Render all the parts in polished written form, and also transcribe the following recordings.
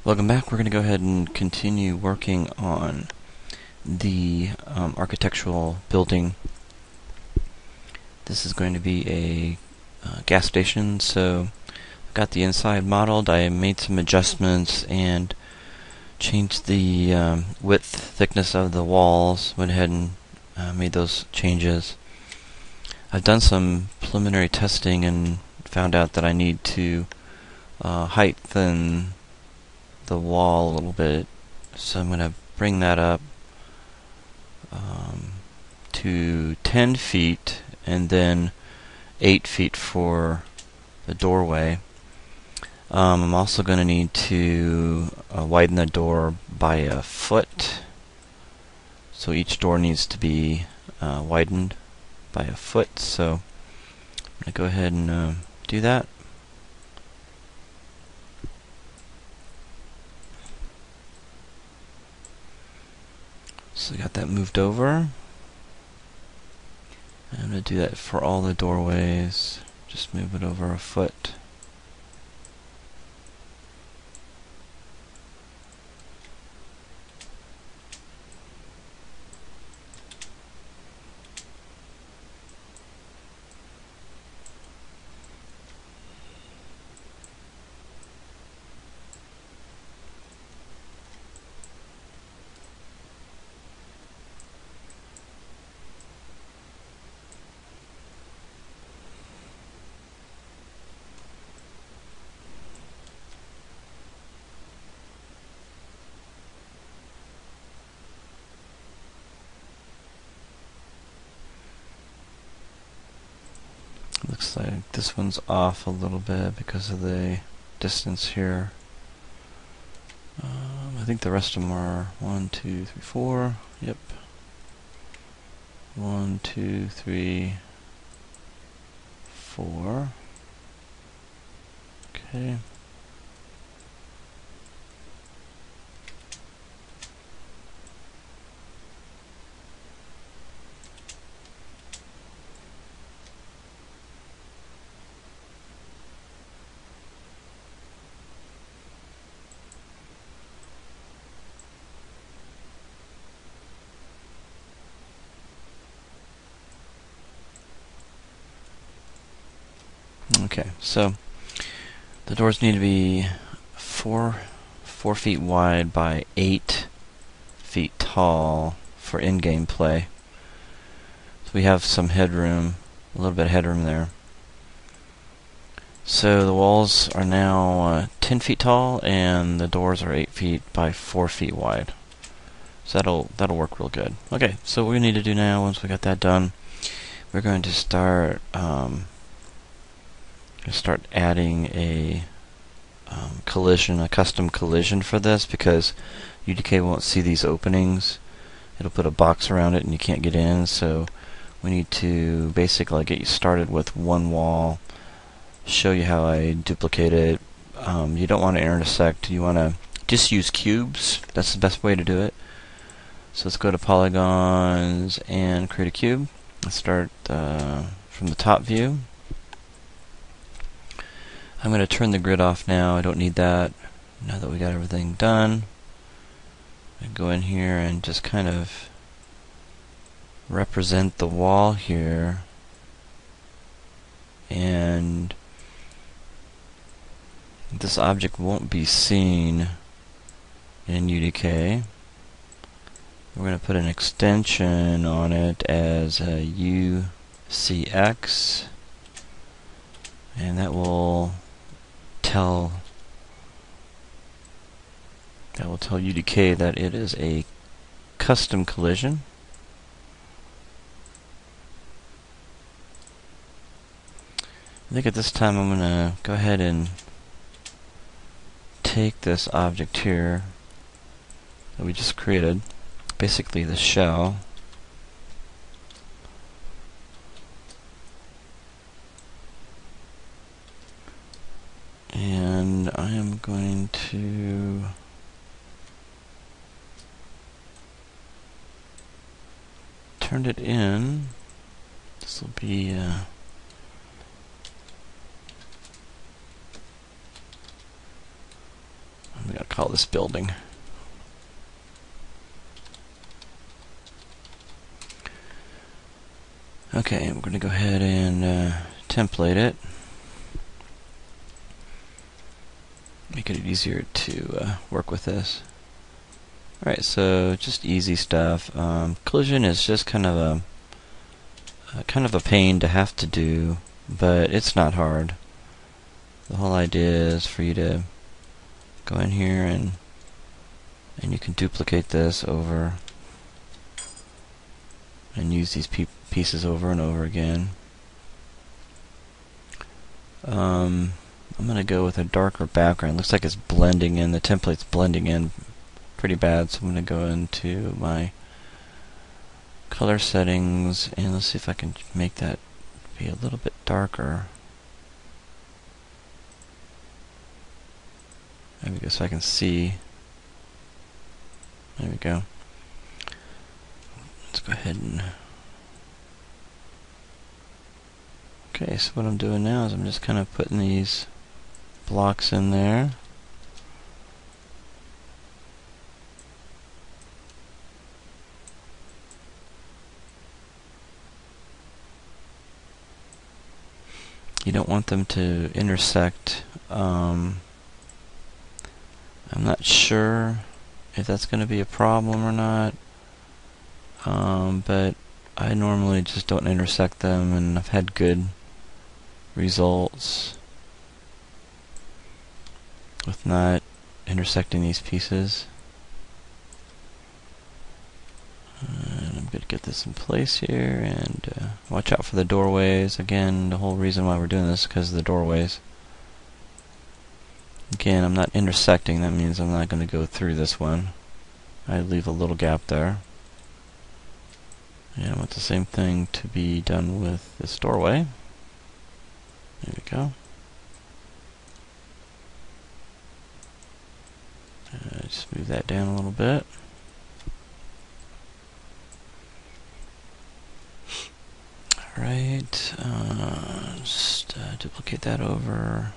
Welcome back. We're going to go ahead and continue working on the architectural building. This is going to be a gas station, so I've got the inside modeled. I made some adjustments and changed the width, thickness of the walls. Went ahead and made those changes. I've done some preliminary testing and found out that I need to heighten the wall a little bit, so I'm going to bring that up to 10 feet and then 8 feet for the doorway. I'm also going to need to widen the door by a foot, so each door needs to be widened by a foot, so I'm going to go ahead and do that. So I got that moved over. I'm going to do that for all the doorways. Just move it over a foot. Looks like this one's off a little bit because of the distance here. I think the rest of them are 1, 2, 3, 4. Yep. 1, 2, 3, 4. Okay. Okay, so the doors need to be 4 feet wide by 8 feet tall for in-game play. So we have some headroom, a little bit of headroom there. So the walls are now 10 feet tall and the doors are 8 feet by 4 feet wide. So that'll work real good. Okay, so what we need to do now, once we got that done, we're going to start adding a collision, a custom collision for this, because UDK won't see these openings. It'll put a box around it and you can't get in, so we need to basically get you started with one wall, show you how I duplicate it. You don't want to intersect, you want to just use cubes. That's the best way to do it. So let's go to polygons and create a cube. Let's start from the top view. I'm going to turn the grid off now. I don't need that now that we got everything done. I go in here and just kind of represent the wall here, and this object won't be seen in UDK. We're going to put an extension on it as a UCX, and that will tell UDK that it is a custom collision. I think at this time I'm going to go ahead and take this object here that we just created, basically the shell, and I am going to turn it in. This will be we got call this building. Okay, we're going to go ahead and template it. Make it easier to work with this. Alright, so just easy stuff. Collision is just kind of a pain to have to do, but it's not hard. The whole idea is for you to go in here and you can duplicate this over and use these pieces over and over again. I'm going to go with a darker background. Looks like it's blending in. The template's blending in pretty bad, so I'm going to go into my color settings and let's see if I can make that be a little bit darker. There we go, so I can see. There we go. Let's go ahead and... Okay, so what I'm doing now is I'm just kind of putting these blocks in there. You don't want them to intersect. I'm not sure if that's going to be a problem or not, but I normally just don't intersect them, and I've had good results with not intersecting these pieces. And I'm going to get this in place here, and watch out for the doorways. Again, the whole reason why we're doing this is because of the doorways. Again, I'm not intersecting, that means I'm not going to go through this one. I leave a little gap there. And I want the same thing to be done with this doorway. There we go. Just move that down a little bit. Alright, just duplicate that over.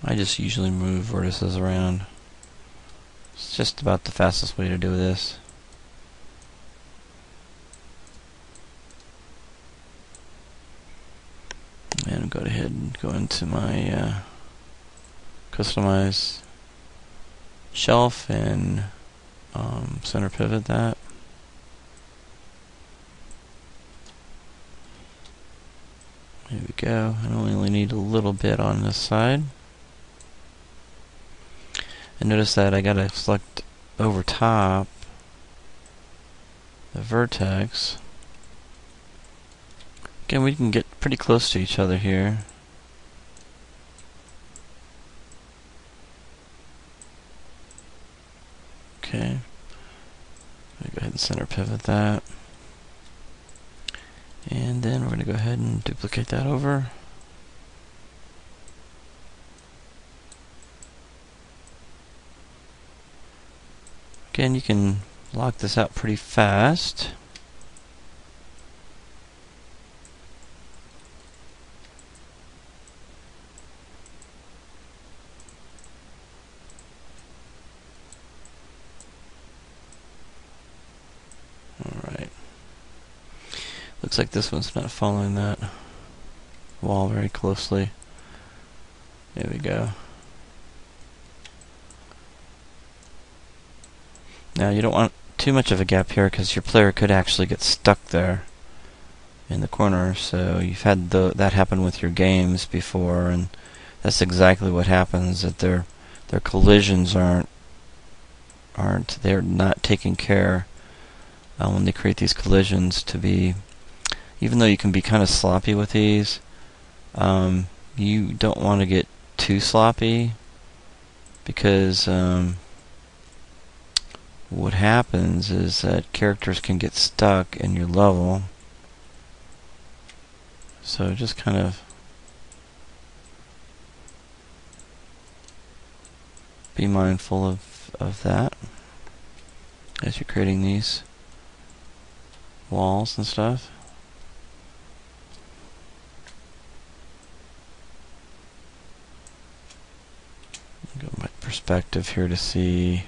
I just usually move vertices around. It's just about the fastest way to do this. And go ahead and go into my customize shelf and center pivot that. There we go. I only need a little bit on this side. And notice that I gotta select over top the vertex. Again, we can get pretty close to each other here. Okay. Go ahead and center pivot that. And then we're going to go ahead and duplicate that over. Again, you can lock this out pretty fast. Alright. Looks like this one's not following that wall very closely. There we go. Now you don't want too much of a gap here because your player could actually get stuck there in the corner. So you've had that happen with your games before, and that's exactly what happens. That their collisions they're not taking care when they create these collisions to be. Even though you can be kind of sloppy with these, you don't want to get too sloppy because. What happens is that characters can get stuck in your level. So just kind of be mindful of that as you're creating these walls and stuff. Go my perspective here to see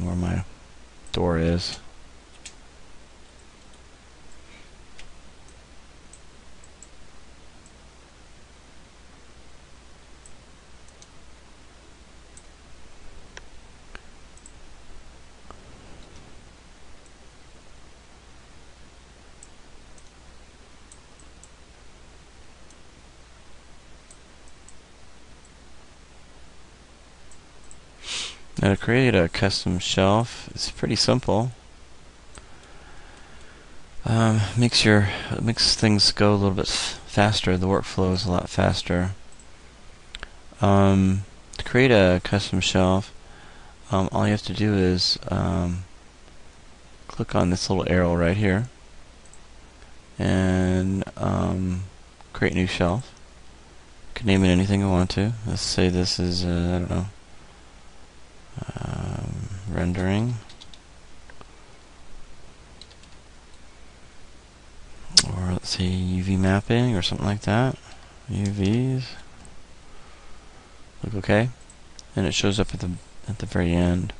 where my door is. Now to create a custom shelf, it's pretty simple. Makes things go a little bit faster. The workflow is a lot faster. To create a custom shelf, all you have to do is click on this little arrow right here and create a new shelf. You can name it anything you want to. Let's say this is I don't know, rendering, or let's say UV mapping or something like that. UVs. Click OK, and it shows up at the very end.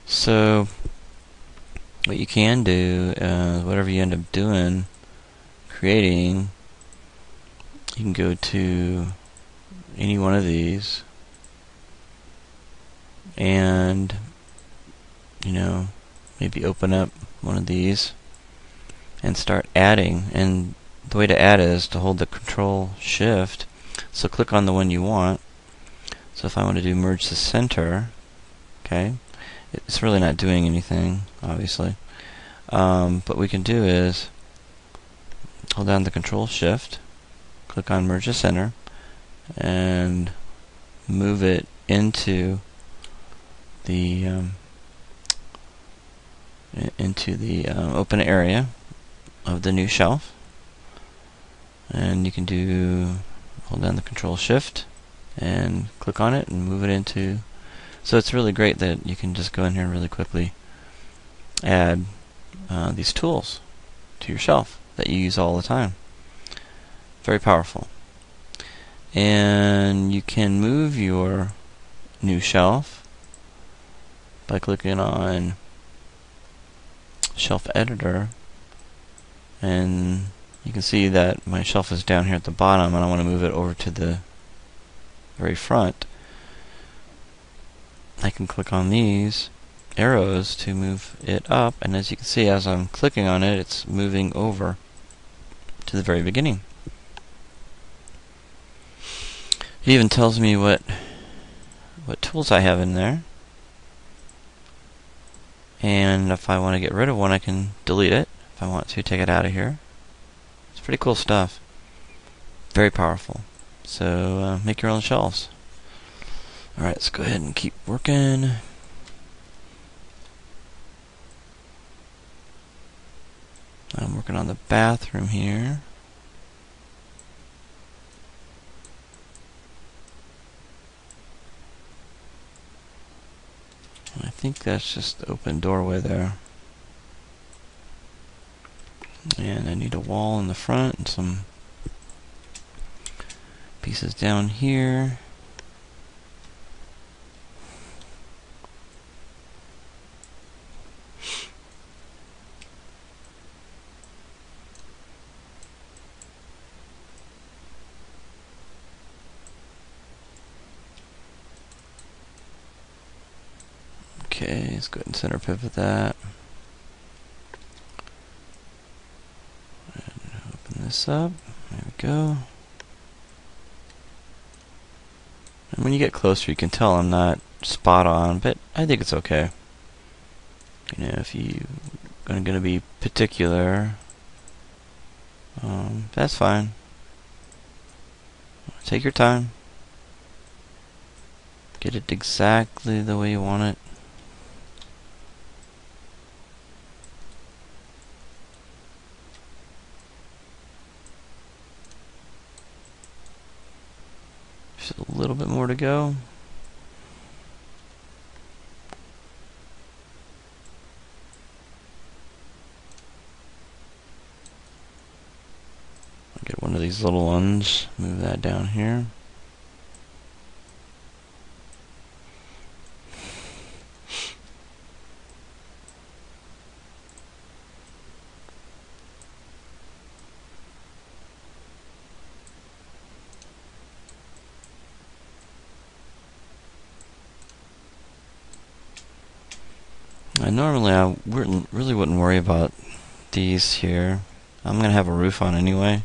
So what you can do, whatever you end up doing, creating, you can go to any one of these and, you know, maybe open up one of these and start adding. And the way to add is to hold the Control Shift. So click on the one you want. So if I want to do merge the center, okay, it's really not doing anything, obviously. What we can do is hold down the Control Shift, click on merge the center, and move it into the open area of the new shelf. And you can hold down the Control Shift and click on it and move it into. So it's really great that you can just go in here and really quickly add these tools to your shelf that you use all the time. Very powerful. And you can move your new shelf by clicking on Shelf Editor, and you can see that my shelf is down here at the bottom and I want to move it over to the very front. I can click on these arrows to move it up, and as you can see, as I'm clicking on it, it's moving over to the very beginning. It even tells me what tools I have in there, and if I want to get rid of one, I can delete it. If I want to take it out of here, it's pretty cool stuff. Very powerful. So make your own shelves. Alright, let's go ahead and keep working. I'm working on the bathroom here. I think that's just the open doorway there. And I need a wall in the front and some pieces down here. Okay, let's go ahead and center pivot that. And open this up. There we go. And when you get closer, you can tell I'm not spot on, but I think it's okay. You know, if you're going to be particular, that's fine. Take your time. Get it exactly the way you want it. Just a little bit more to go. one of these little ones, move that down here. Normally I really wouldn't worry about these here. I'm going to have a roof on anyway.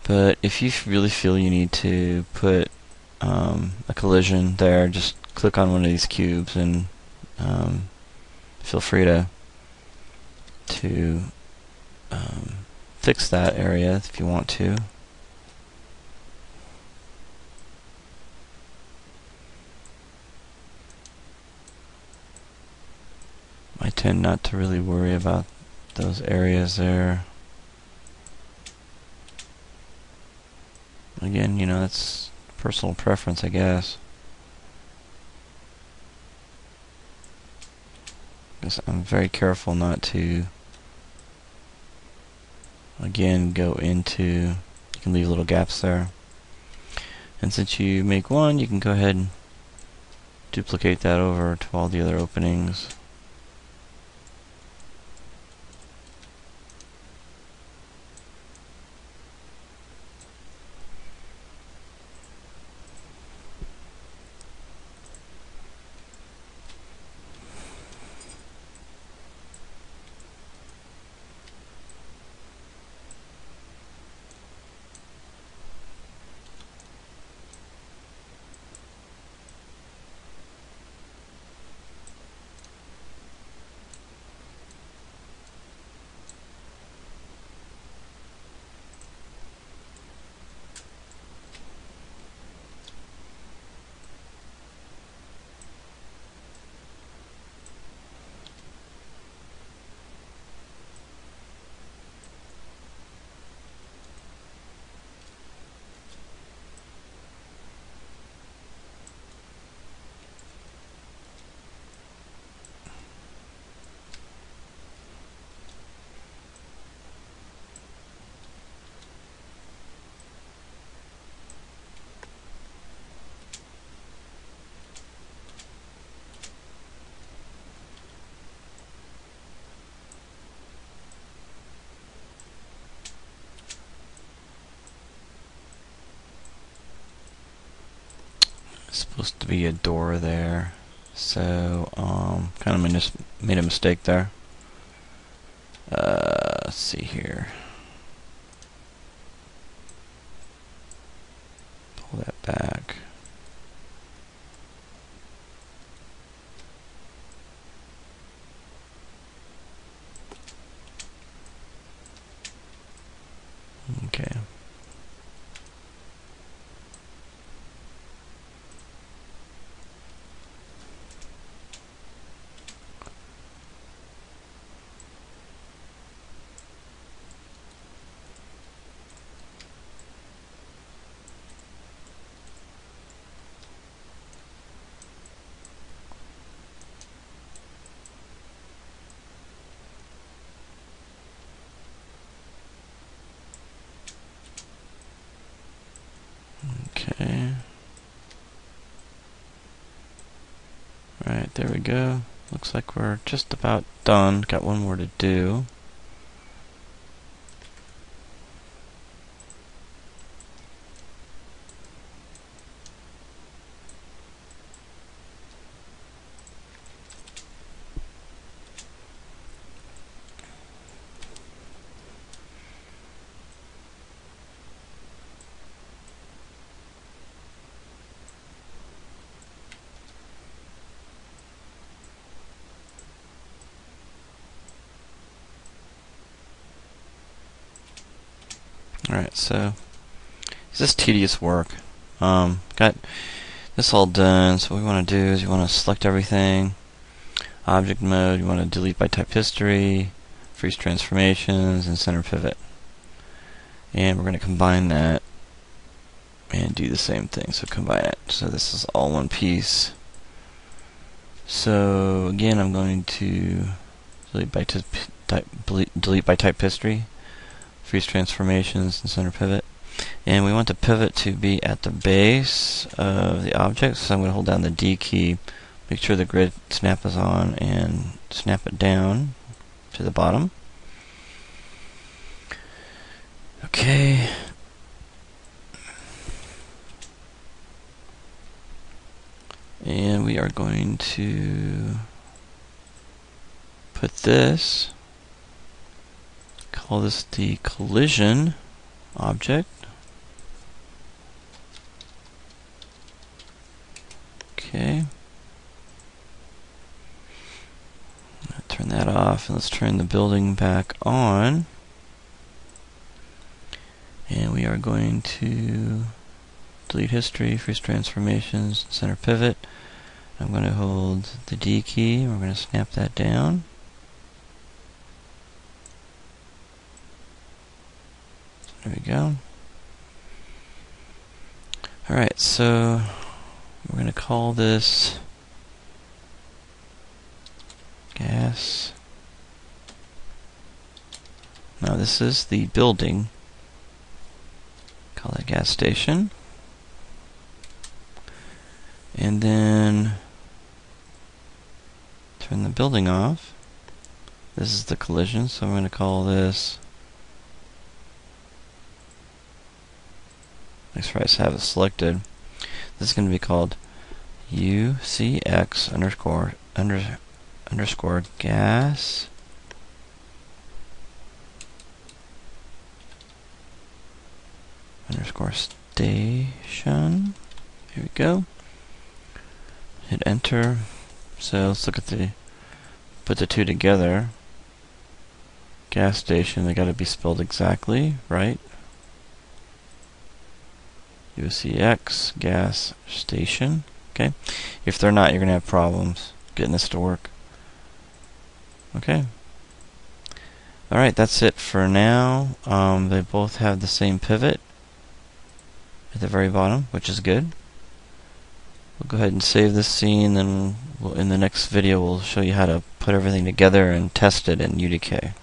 But if you really feel you need to put a collision there, just click on one of these cubes and feel free to fix that area if you want to. I tend not to really worry about those areas there. Again, you know, that's personal preference, I guess. Because I'm very careful not to, again, go into, you can leave little gaps there. And since you make one, you can go ahead and duplicate that over to all the other openings. Supposed to be a door there, so kind of made a mistake there. Let's see here. Pull that back. Okay. Okay. Alright, there we go. Looks like we're just about done. Got one more to do. Alright, so it's just tedious work. Got this all done, so what we want to do is you want to select everything, object mode, you want to delete by type history, freeze transformations, and center pivot. And we're going to combine that and do the same thing, so combine it. So this is all one piece. So again, I'm going to delete by type history. freeze transformations, and center pivot. And we want the pivot to be at the base of the object, so I'm going to hold down the D key, make sure the grid snap is on, and snap it down to the bottom. Okay. And we are going to put this, call this the collision object. Okay. Turn that off, and let's turn the building back on. And we are going to delete history, freeze transformations, center pivot. I'm going to hold the D key, and we're going to snap that down. There we go. Alright, so we're going to call this gas. Now this is the building. Call that gas station. And then turn the building off. This is the collision, so I'm going to call this, make sure I have it selected. This is going to be called UCX underscore gas underscore station. Here we go. Hit enter. So let's look at put the two together. Gas station, they got to be spelled exactly right. UCX gas station. Okay. If they're not, you're going to have problems getting this to work. Okay. Alright, that's it for now. They both have the same pivot at the very bottom, which is good. We'll go ahead and save this scene, then in the next video we'll show you how to put everything together and test it in UDK.